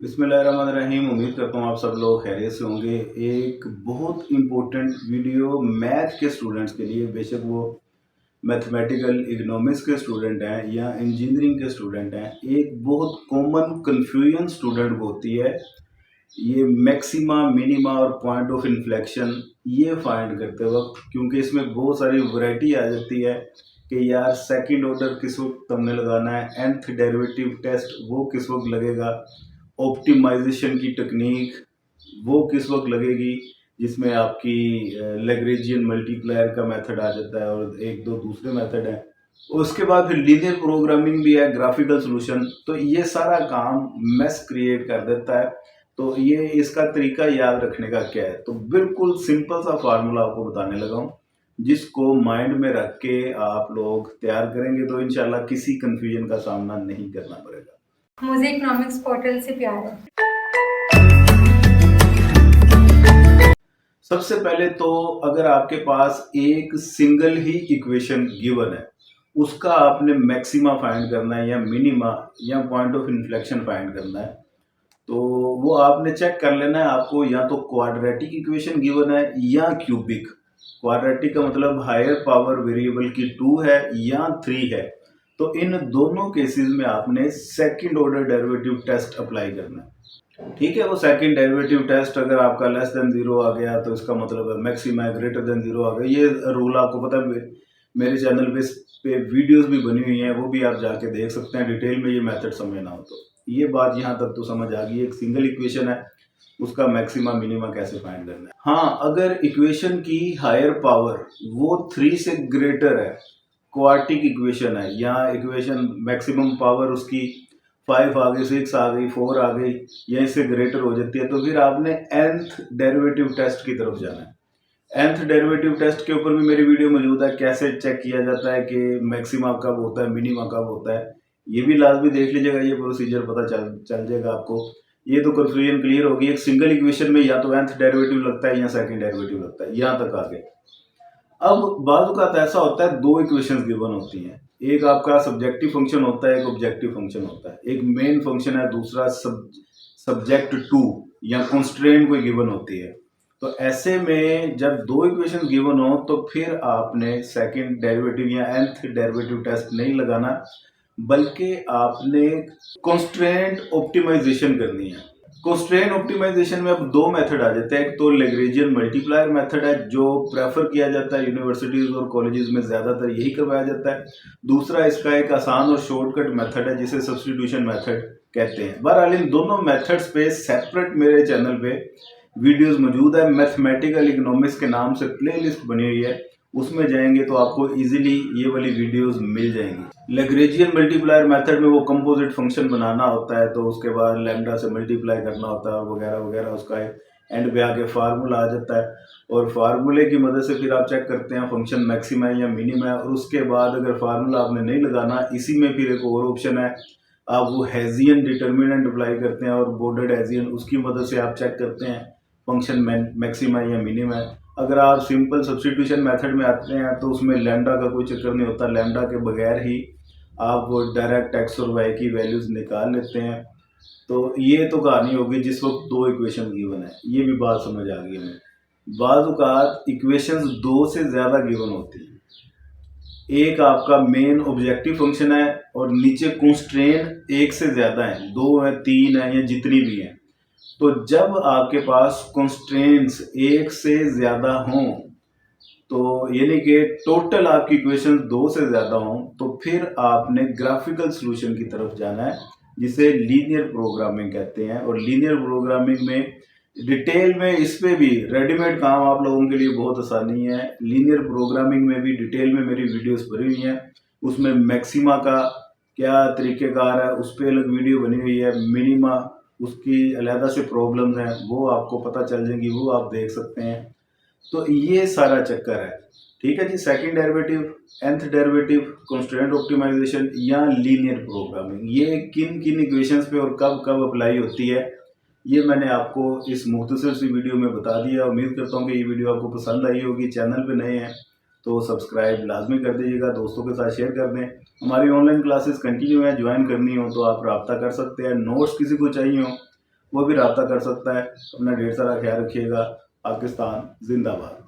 बिस्मिल्लाहिर्रहमानिर्रहीम। उम्मीद करता हूँ आप सब लोग खैरियत से होंगे। एक बहुत इम्पोर्टेंट वीडियो मैथ के स्टूडेंट्स के लिए, बेशक वो मैथमेटिकल इकोनॉमिक्स के स्टूडेंट हैं या इंजीनियरिंग के स्टूडेंट हैं। एक बहुत कॉमन कन्फ्यूजन स्टूडेंट को होती है, ये मैक्सिमा, मिनिमा और पॉइंट ऑफ इन्फ्लेक्शन ये फाइंड करते वक्त, क्योंकि इसमें बहुत सारी वैरायटी आ जाती है कि यार सेकंड ऑर्डर किस वक्त हमने लगाना है, nth डेरिवेटिव टेस्ट वो किस वक्त लगेगा, ऑप्टिमाइजेशन की टेक्निक वो किस वक्त लगेगी, जिसमें आपकी लैग्रेंजियन मल्टीप्लायर का मेथड आ जाता है और एक दो दूसरे मेथड हैं। उसके बाद फिर लीनियर प्रोग्रामिंग भी है, ग्राफिकल सॉल्यूशन। तो ये सारा काम मेस क्रिएट कर देता है। तो ये इसका तरीका याद रखने का क्या है, तो बिल्कुल सिंपल सा फार्मूला आपको बताने लगा हूँ, जिसको माइंड में रख के आप लोग तैयार करेंगे तो इंशाल्लाह किसी कंफ्यूजन का सामना नहीं करना पड़ेगा। मुझे इकोनॉमिक्स पोर्टल से प्यार है। सबसे पहले तो अगर आपके पास एक सिंगल ही इक्वेशन गिवन है, उसका आपने मैक्सिमा फाइंड करना है या मिनिमा या पॉइंट ऑफ इन्फ्लेक्शन फाइंड करना है, तो वो आपने चेक कर लेना है। आपको या तो क्वाड्रेटिक इक्वेशन गिवन है या क्यूबिक। क्वाड्रेटिक का मतलब हायर पावर वेरिएबल की 2 है या 3 है। तो इन दोनों केसेस में आपने second order derivative test apply करना है। ठीक है, वो सेकंड डेरिवेटिव टेस्ट अगर आपका लेस देन जीरो आ गया तो इसका मतलब है मैक्सिमा है, ग्रेटर देन जीरो आ गया। ये रूल आपको पता है, मेरे चैनल पे वीडियोस भी बनी हुई हैं, वो भी आप जाके देख सकते हैं डिटेल में। ये मेथड समझना हो तो ये बात यहाँ तक तो समझ आ गई। एक सिंगल इक्वेशन है, उसका मैक्सिमा मिनिमा कैसे फाइंड करना है। हाँ, अगर इक्वेशन की हायर पावर वो 3 से ग्रेटर है, क्वाड्रेटिक इक्वेशन है, या इक्वेशन मैक्सिमम पावर उसकी 5 आ गई, 6 आ गई, 4 आ गई या इससे ग्रेटर हो जाती है, तो फिर आपने nth डेरिवेटिव टेस्ट की तरफ जाना है। nth डेरिवेटिव टेस्ट के ऊपर भी मेरी वीडियो मौजूद है, कैसे चेक किया जाता है कि मैक्सिमा कब होता है, मिनिमा कब होता है। ये भी लाजमी देख लीजिएगा, ये प्रोसीजर पता चल जाएगा आपको। ये तो कंफ्यूजन क्लियर होगी। एक सिंगल इक्वेशन में या तो nth डेरिवेटिव लगता है या सेकंड डेरिवेटिव लगता है, यहाँ तक आ गए। अब बाजू का ऐसा होता है, दो इक्वेशंस गिवन होती हैं, एक आपका सब्जेक्टिव फंक्शन होता है, एक ऑब्जेक्टिव फंक्शन होता है। एक मेन फंक्शन है, दूसरा सब्जेक्ट टू या कंस्ट्रेंट कोई गिवन होती है। तो ऐसे में जब दो इक्वेशन गिवन हो तो फिर आपने सेकंड डेरिवेटिव या nth डेरिवेटिव टेस्ट नहीं लगाना, बल्कि आपने कंस्ट्रेंट ऑप्टिमाइजेशन करनी है। कंस्ट्रेंट ऑप्टिमाइजेशन में अब दो मेथड आ जाते हैं। एक तो लैग्रेंजियन मल्टीप्लायर मेथड है, जो प्रेफर किया जाता है यूनिवर्सिटीज और कॉलेजेस में, ज़्यादातर यही करवाया जाता है। दूसरा इसका एक आसान और शॉर्टकट मेथड है, जिसे सब्स्टिट्यूशन मेथड कहते हैं। बहरहाल इन दोनों मेथड्स पे सेपरेट मेरे चैनल पे वीडियोस मौजूद है। मैथमेटिकल इकोनॉमिक्स के नाम से प्लेलिस्ट बनी हुई है, उसमें जाएंगे तो आपको इजीली ये वाली वीडियोस मिल जाएंगी। लैग्रेंजियन मल्टीप्लायर मेथड में वो कंपोजिट फंक्शन बनाना होता है, तो उसके बाद लैम्डा से मल्टीप्लाई करना होता है वगैरह वगैरह। उसका एंड पे आके फार्मूला आ जाता है, और फार्मूले की मदद से फिर आप चेक करते हैं फंक्शन मैक्सिमा है या मिनिमा है। और उसके बाद अगर फार्मूला आपने नहीं लगाना, इसी में फिर एक और ऑप्शन है, आप वो हेजियन डिटर्मिनेंट अप्लाई करते हैं और बॉर्डर्ड हेजियन, उसकी मदद से आप चेक करते हैं फंक्शन मैक्सिमा या मिनिमा है। अगर आप सिंपल सब्स्टिट्यूशन मेथड में आते हैं तो उसमें लैम्डा का कोई चक्कर नहीं होता, लैम्डा के बगैर ही आप वो डायरेक्ट एक्स और वाई की वैल्यूज निकाल लेते हैं। तो ये तो कहानी होगी जिस वक्त दो इक्वेशन गिवन है। ये भी बात समझ आ गई हमें। बाज़ औक़ात इक्वेशंस दो से ज़्यादा गिवन होती हैं। एक आपका मेन ऑब्जेक्टिव फंक्शन है और नीचे कंस्ट्रेंट एक से ज़्यादा है, 2 है, 3 है या जितनी भी हैं। तो जब आपके पास कंस्ट्रेंट्स एक से ज़्यादा हों, तो यानी कि टोटल आपकी इक्वेशन दो से ज़्यादा हों, तो फिर आपने ग्राफिकल सॉल्यूशन की तरफ जाना है, जिसे लीनियर प्रोग्रामिंग कहते हैं। और लीनियर प्रोग्रामिंग में डिटेल में इस पे भी रेडीमेड काम आप लोगों के लिए बहुत आसानी है। लीनियर प्रोग्रामिंग में भी डिटेल में मेरी वीडियोस बनी हुई हैं, उसमें मैक्सिमा का क्या तरीक़ेकार है उस पर अलग वीडियो बनी हुई है, मिनिमा उसकी अलहदा से प्रॉब्लम्स हैं वो आपको पता चल जाएंगी, वो आप देख सकते हैं। तो ये सारा चक्कर है। ठीक है जी, second derivative, nth derivative, constraint optimization या लीनियर प्रोग्रामिंग, ये किन किन इक्वेशंस पे और कब कब अप्लाई होती है, ये मैंने आपको इस मुख्तसर सी वीडियो में बता दिया। उम्मीद करता हूँ कि ये वीडियो आपको पसंद आई होगी। चैनल पे नए हैं तो सब्सक्राइब लाजमी कर दीजिएगा, दोस्तों के साथ शेयर कर दें। हमारी ऑनलाइन क्लासेस कंटिन्यू है, ज्वाइन करनी हो तो आप रब्ता कर सकते हैं। नोट्स किसी को चाहिए हो वो भी रब्ता कर सकता है। अपना ढेर सारा ख्याल रखिएगा। पाकिस्तान जिंदाबाद।